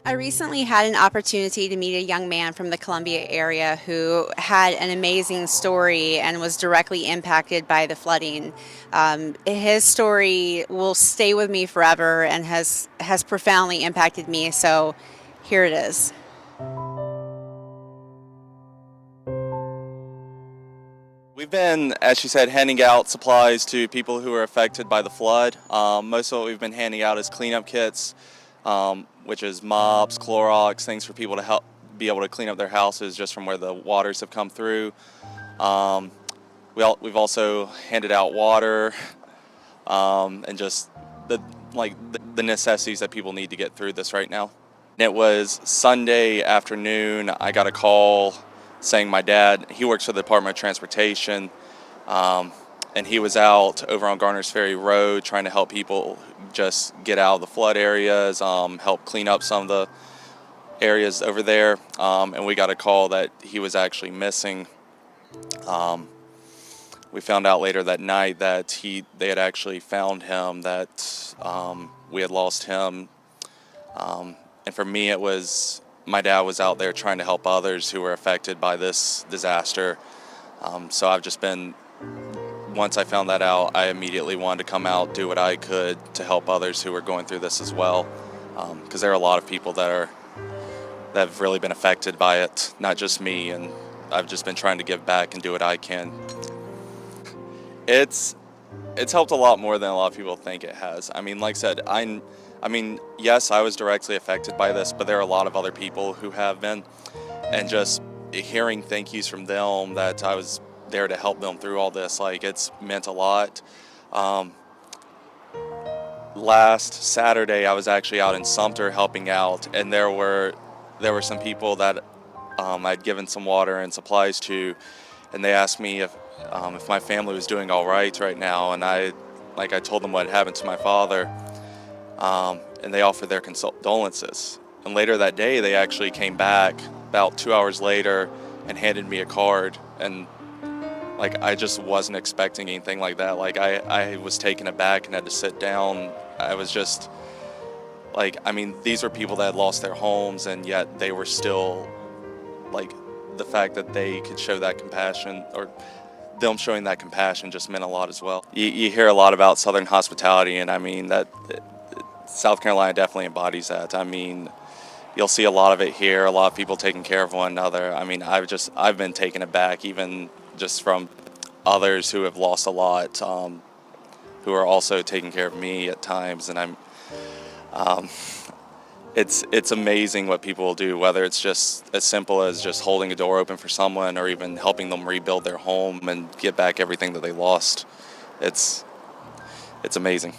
I recently had an opportunity to meet a young man from the Columbia area who had an amazing story and was directly impacted by the flooding. His story will stay with me forever and has profoundly impacted me. So here it is. We've been, as she said, handing out supplies to people who are affected by the flood. Most of what we've been handing out is cleanup kits, which is mops, Clorox, things for people to help be able to clean up their houses just from where the waters have come through. Um, we've also handed out water and just the the necessities that people need to get through this right now. It was Sunday afternoon. I got a call saying my dad, he works for the Department of Transportation, um, and he was out over on Garner's Ferry Road trying to help people just get out of the flood areas, help clean up some of the areas over there. And we got a call that he was actually missing. Um, we found out later that night that they had actually found him, that we had lost him. And for me, it was my dad was out there trying to help others who were affected by this disaster. So I've just been, once I found that out, I immediately wanted to come out, do what I could to help others who were going through this as well. Because there are a lot of people that have really been affected by it, not just me. And I've just been trying to give back and do what I can. It's helped a lot more than a lot of people think it has. I mean, like I said, yes, I was directly affected by this, but there are a lot of other people who have been, and just hearing thank yous from them that I was there to help them through all this, like, it's meant a lot. Um, Last Saturday, I was actually out in Sumter helping out, and there were some people that I'd given some water and supplies to, and they asked me if my family was doing all right now, and I told them what had happened to my father, and they offered their condolences. And later that day, they actually came back about 2 hours later and handed me a card, and I just wasn't expecting anything like that. I was taken aback and had to sit down. I was just these were people that had lost their homes, and yet they were still the fact that they could show that compassion, or them showing that compassion, just meant a lot as well. You hear a lot about Southern hospitality, and I mean that South Carolina definitely embodies that. I mean, you'll see a lot of it here, a lot of people taking care of one another. I mean, I've been taken aback even just from others who have lost a lot, who are also taking care of me at times, and um, it's amazing what people will do, whether it's just as simple as just holding a door open for someone, or even helping them rebuild their home and get back everything that they lost. It's amazing.